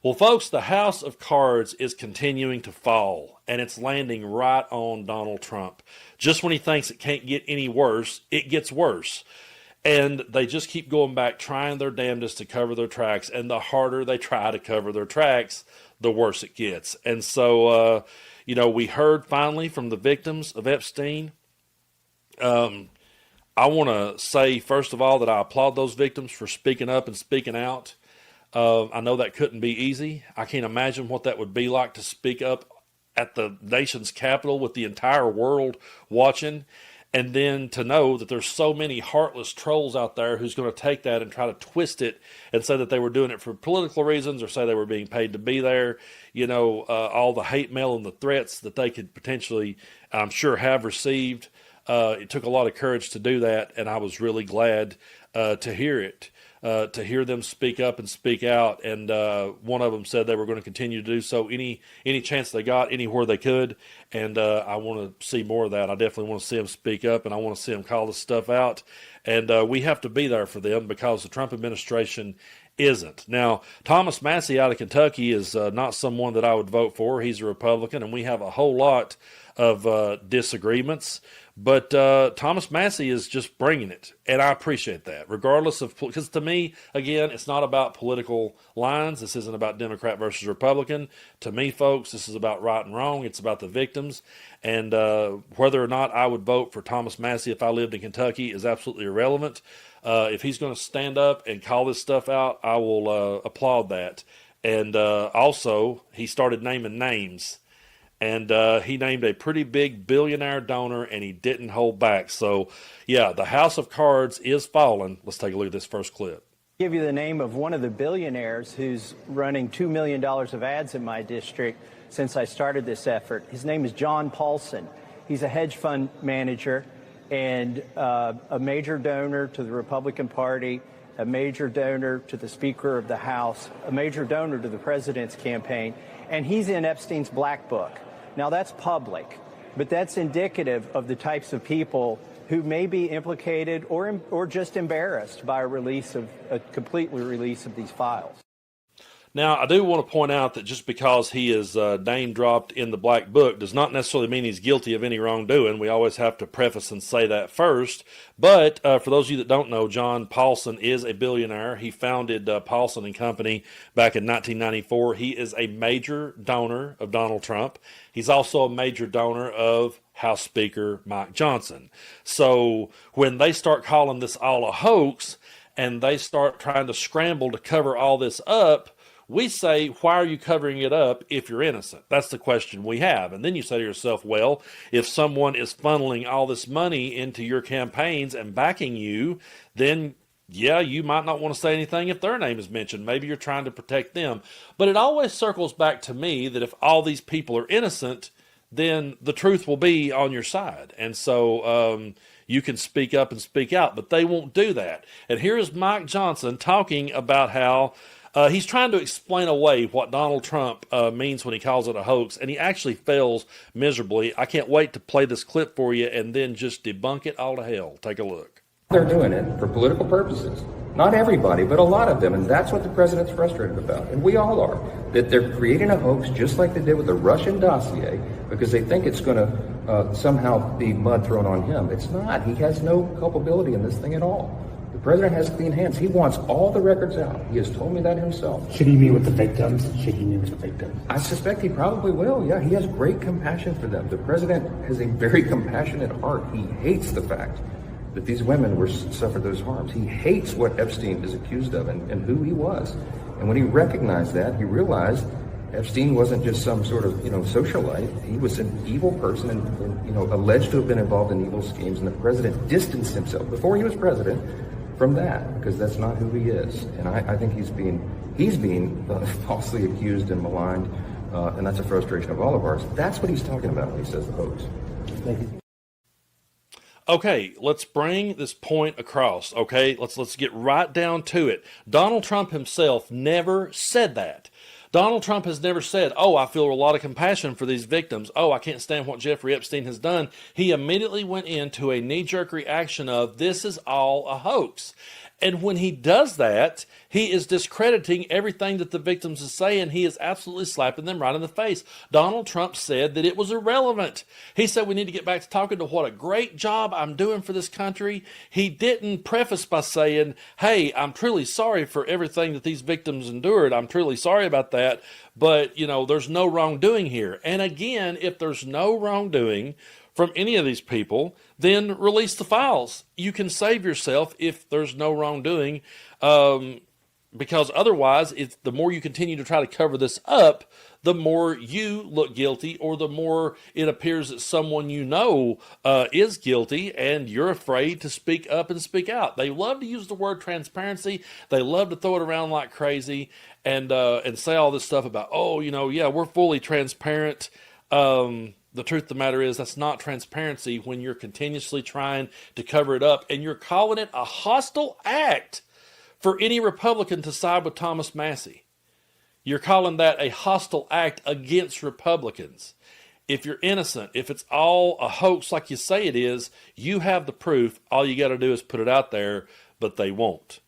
Well, folks, the house of cards is continuing to fall, and it's landing right on Donald Trump. Just when he thinks it can't get any worse, it gets worse. And they just keep going back, trying their damnedest to cover their tracks. And the harder they try to cover their tracks, the worse it gets. And so, we heard finally from the victims of Epstein. I want to say, first of all, that I applaud those victims for speaking up and speaking out. I know that couldn't be easy. I can't imagine what that would be like to speak up at the nation's capital with the entire world watching. And then to know that there's so many heartless trolls out there who's going to take that and try to twist it and say that they were doing it for political reasons or say they were being paid to be there. All the hate mail and the threats that they could potentially, I'm sure, have received. It took a lot of courage to do that, and I was really glad to hear it. To hear them speak up and speak out, and one of them said they were going to continue to do so any chance they got, anywhere they could, and I want to see more of that. I definitely want to see them speak up, and I want to see them call this stuff out, and we have to be there for them because the Trump administration isn't. Now, Thomas Massie out of Kentucky is not someone that I would vote for. He's a Republican, and we have a whole lot of disagreements. But Thomas Massie is just bringing it, and I appreciate that, regardless of, because to me, again, it's not about political lines. This isn't about Democrat versus Republican. To me, folks, this is about right and wrong. It's about the victims, and whether or not I would vote for Thomas Massie if I lived in Kentucky is absolutely irrelevant. If he's going to stand up and call this stuff out, I will applaud that. And also, he started naming names. And he named a pretty big billionaire donor, and he didn't hold back. So, yeah, the house of cards is falling. Let's take a look at this first clip. Give you the name of one of the billionaires who's running $2 million of ads in my district since I started this effort. His name is John Paulson. He's a hedge fund manager and a major donor to the Republican Party, a major donor to the Speaker of the House, a major donor to the president's campaign, and he's in Epstein's black book. Now, that's public, but that's indicative of the types of people who may be implicated or just embarrassed by a complete release of these files. Now, I do want to point out that just because he is name dropped in the black book does not necessarily mean he's guilty of any wrongdoing. We always have to preface and say that first. But for those of you that don't know, John Paulson is a billionaire. He founded Paulson and Company back in 1994. He is a major donor of Donald Trump. He's also a major donor of House Speaker Mike Johnson. So when they start calling this all a hoax and they start trying to scramble to cover all this up, we say, why are you covering it up if you're innocent? That's the question we have. And then you say to yourself, well, if someone is funneling all this money into your campaigns and backing you, then yeah, you might not want to say anything if their name is mentioned. Maybe you're trying to protect them. But it always circles back to me that if all these people are innocent, then the truth will be on your side. And so you can speak up and speak out, but they won't do that. And here is Mike Johnson talking about how he's trying to explain away what Donald Trump means when he calls it a hoax, and he actually fails miserably. I can't wait to play this clip for you and then just debunk it all to hell. Take a look. They're doing it for political purposes. Not everybody, but a lot of them, and that's what the president's frustrated about, and we all are, that they're creating a hoax just like they did with the Russian dossier because they think it's going to somehow be mud thrown on him. It's not. He has no culpability in this thing at all. The president has clean hands. He wants all the records out. He has told me that himself. Should he meet with the victims? Should he meet with the victims? I suspect he probably will. Yeah, he has great compassion for them. The president has a very compassionate heart. He hates the fact that these women suffered those harms. He hates what Epstein is accused of and who he was. And when he recognized that, he realized Epstein wasn't just some sort of, socialite. He was an evil person and alleged to have been involved in evil schemes. And the president distanced himself before he was president from that, because that's not who he is. And I think he's being falsely accused and maligned, and that's a frustration of all of ours. That's what he's talking about when he says the hoax. Thank you. Okay, let's bring this point across, okay? Let's get right down to it. Donald Trump himself never said that. Donald Trump has never said, oh, I feel a lot of compassion for these victims. Oh, I can't stand what Jeffrey Epstein has done. He immediately went into a knee-jerk reaction of, this is all a hoax. And when he does that, he is discrediting everything that the victims is saying. He is absolutely slapping them right in the face. Donald Trump said that it was irrelevant. He said we need to get back to talking to what a great job I'm doing for this country. He didn't preface by saying, hey, I'm truly sorry for everything that these victims endured. I'm truly sorry about that. But, there's no wrongdoing here. And again, if there's no wrongdoing from any of these people, then release the files. You can save yourself if there's no wrongdoing, because otherwise, the more you continue to try to cover this up, the more you look guilty, or the more it appears that someone is guilty, and you're afraid to speak up and speak out. They love to use the word transparency. They love to throw it around like crazy and say all this stuff about, we're fully transparent. The truth of the matter is that's not transparency when you're continuously trying to cover it up, and you're calling it a hostile act for any Republican to side with Thomas Massie. You're calling that a hostile act against Republicans. If you're innocent, if it's all a hoax like you say it is, you have the proof. All you got to do is put it out there, but they won't.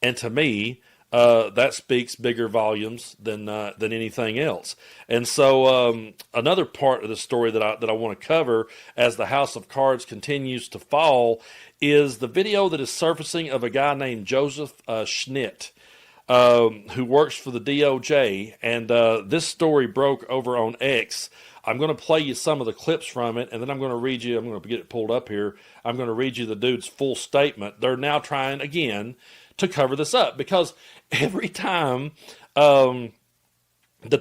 And to me, that speaks bigger volumes than anything else. And so another part of the story that I want to cover as the house of cards continues to fall is the video that is surfacing of a guy named Joseph Schnitt, who works for the DOJ. And this story broke over on X. I'm going to play you some of the clips from it, and then I'm going to read you, I'm going to get it pulled up here, I'm going to read you the dude's full statement. They're now trying, again, to cover this up, because every time that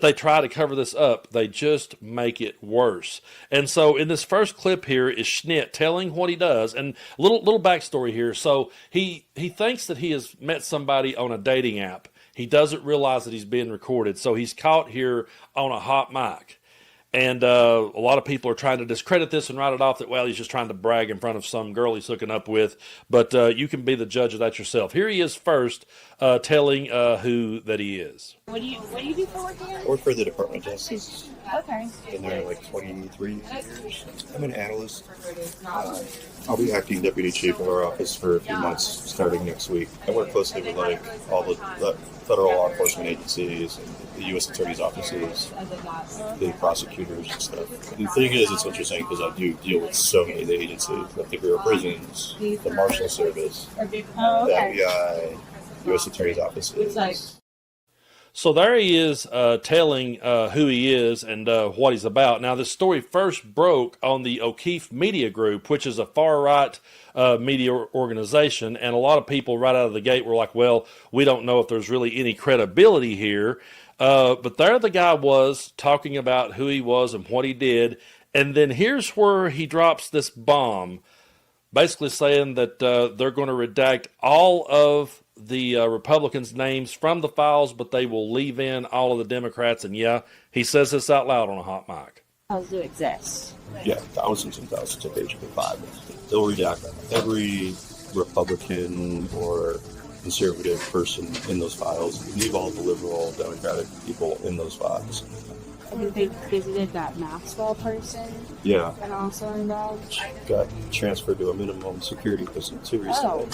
they try to cover this up, they just make it worse. And so in this first clip here is Schnitt telling what he does, and little backstory here. So he thinks that he has met somebody on a dating app. He doesn't realize that he's being recorded, so he's caught here on a hot mic. And a lot of people are trying to discredit this and write it off that, well, he's just trying to brag in front of some girl he's hooking up with. But you can be the judge of that yourself. Here he is first telling who that he is. What do you do for work again? I work for the Department of Justice. Okay. Been there like 23 years. I'm an analyst. I'll be acting deputy chief of our office for a few months starting next week. I work closely with all the federal law enforcement agencies and the U.S. attorney's offices, the prosecutors and stuff. The thing is, it's interesting because I do deal with so many of the agencies, like the Bureau of Prisons, the Marshal Service, the FBI, U.S. attorney's offices. So there he is telling who he is and what he's about. Now, this story first broke on the O'Keefe Media Group, which is a far-right media organization, and a lot of people right out of the gate were like, well, we don't know if there's really any credibility here. But there the guy was talking about who he was and what he did, and then here's where he drops this bomb, basically saying that they're going to redact all of the Republicans' names from the files, but they will leave in all of the Democrats. And yeah, he says this out loud on a hot mic. Files do exist. Yeah, thousands and thousands of pages of files. They'll redact every Republican or conservative person in those files. Leave all the liberal, Democratic people in those files. I think they visited that Maxwell person. Yeah. And also involved. Got transferred to a minimum security prison too recently,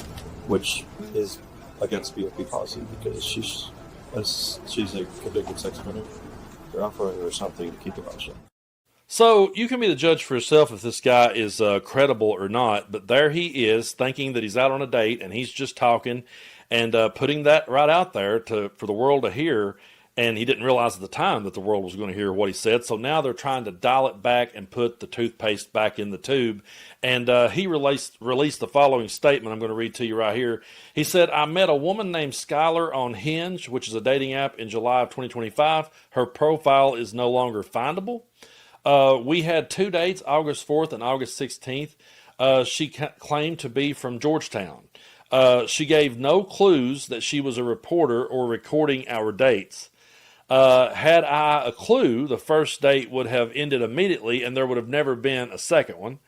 which is against BOP policy because she's a convicted sex offender. They're offering her something to keep it on show. So you can be the judge for yourself if this guy is credible or not, but there he is thinking that he's out on a date and he's just talking and putting that right out there for the world to hear, and he didn't realize at the time that the world was going to hear what he said, so now they're trying to dial it back and put the toothpaste back in the tube, and he released the following statement I'm going to read to you right here. He said, I met a woman named Skylar on Hinge, which is a dating app, in July of 2025. Her profile is no longer findable. We had 2 dates, August 4th and August 16th. She claimed to be from Georgetown. She gave no clues that she was a reporter or recording our dates. Had I a clue, the first date would have ended immediately and there would have never been a second one.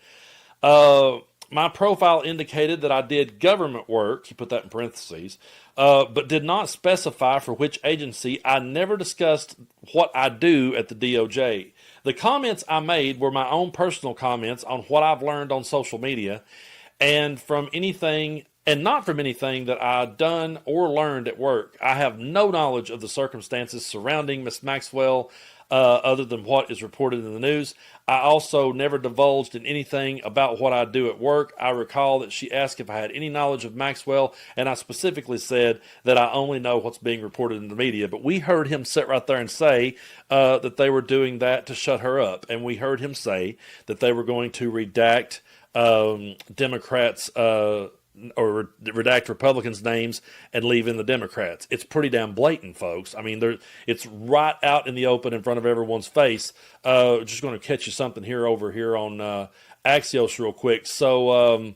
My profile indicated that I did government work, he put that in parentheses, but did not specify for which agency. I never discussed what I do at the DOJ. The comments I made were my own personal comments on what I've learned on social media, and from anything and not from anything that I'd done or learned at work. I have no knowledge of the circumstances surrounding Miss Maxwell other than what is reported in the news. I also never divulged in anything about what I do at work. I recall that she asked if I had any knowledge of Maxwell, and I specifically said that I only know what's being reported in the media. But we heard him sit right there and say that they were doing that to shut her up, and we heard him say that they were going to redact Democrats' or redact Republicans' names and leave in the Democrats. It's pretty damn blatant, folks. I mean, it's right out in the open in front of everyone's face. Just going to catch you something over here on Axios real quick. So,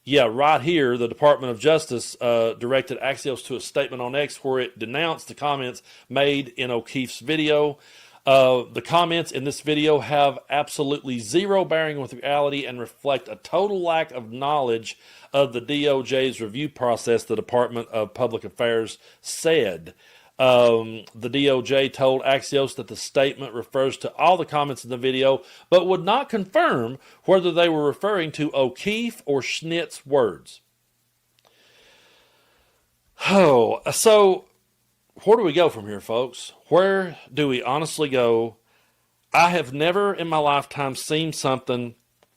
yeah, right here, the Department of Justice directed Axios to a statement on X where it denounced the comments made in O'Keefe's video. The comments in this video have absolutely zero bearing with reality and reflect a total lack of knowledge of the DOJ's review process, the Department of Public Affairs said. The DOJ told Axios that the statement refers to all the comments in the video, but would not confirm whether they were referring to O'Keefe or Schnitt's words. Oh, so where do we go from here, folks? Where do we honestly go? I have never in my lifetime seen something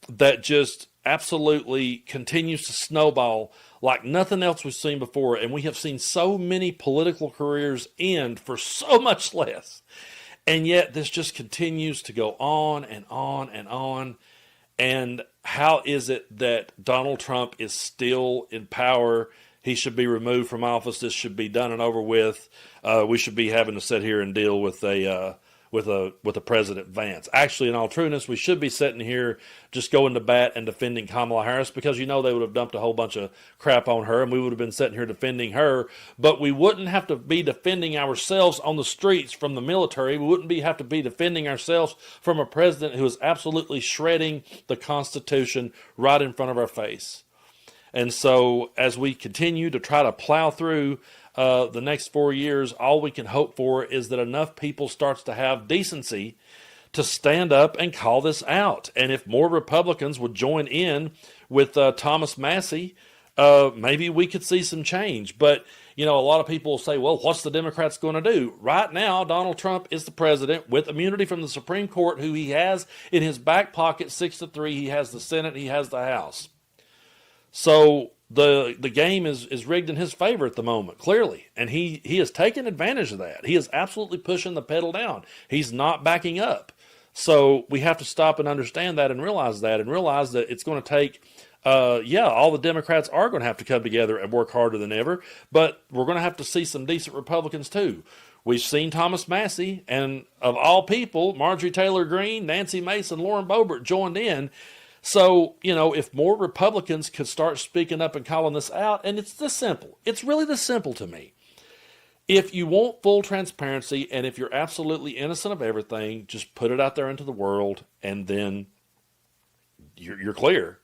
that just absolutely continues to snowball like nothing else we've seen before. And we have seen so many political careers end for so much less. And yet this just continues to go on and on and on. And how is it that Donald Trump is still in power? He should be removed from office. This should be done and over with. We should be having to sit here and deal with a President Vance. Actually, in all trueness, we should be sitting here just going to bat and defending Kamala Harris, because they would have dumped a whole bunch of crap on her, and we would have been sitting here defending her. But we wouldn't have to be defending ourselves on the streets from the military. We wouldn't have to be defending ourselves from a president who is absolutely shredding the Constitution right in front of our face. And so as we continue to try to plow through the next 4 years, all we can hope for is that enough people starts to have decency to stand up and call this out. And if more Republicans would join in with Thomas Massie, maybe we could see some change. But, a lot of people will say, well, what's the Democrats going to do? Right now, Donald Trump is the president with immunity from the Supreme Court, who he has in his back pocket 6-3. He has the Senate, he has the House. So the game is rigged in his favor at the moment, clearly. And he has taken advantage of that. He is absolutely pushing the pedal down. He's not backing up. So we have to stop and understand that and realize that it's going to take, all the Democrats are going to have to come together and work harder than ever, but we're going to have to see some decent Republicans too. We've seen Thomas Massie, and of all people, Marjorie Taylor Greene, Nancy Mason, Lauren Boebert joined in. So, if more Republicans could start speaking up and calling this out, and it's this simple. It's really this simple to me. If you want full transparency, and if you're absolutely innocent of everything, just put it out there into the world, and then you're clear.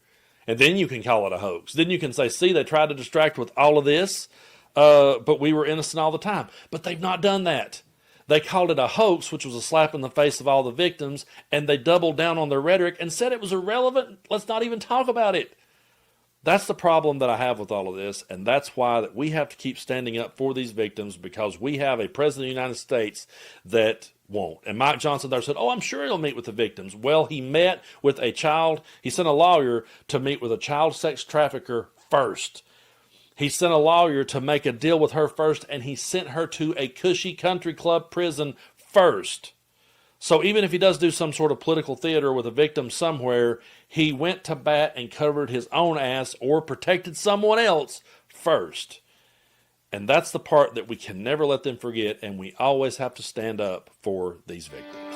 And then you can call it a hoax. Then you can say, see, they tried to distract with all of this, but we were innocent all the time. But they've not done that. They called it a hoax, which was a slap in the face of all the victims, and they doubled down on their rhetoric and said it was irrelevant. Let's not even talk about it. That's the problem that I have with all of this, and that's why that we have to keep standing up for these victims, because we have a president of the United States that won't. And Mike Johnson there said, I'm sure he'll meet with the victims. Well, he met with a child. He sent a lawyer to meet with a child sex trafficker first. He sent a lawyer to make a deal with her first, and he sent her to a cushy country club prison first. So even if he does do some sort of political theater with a victim somewhere, he went to bat and covered his own ass or protected someone else first. And that's the part that we can never let them forget, and we always have to stand up for these victims.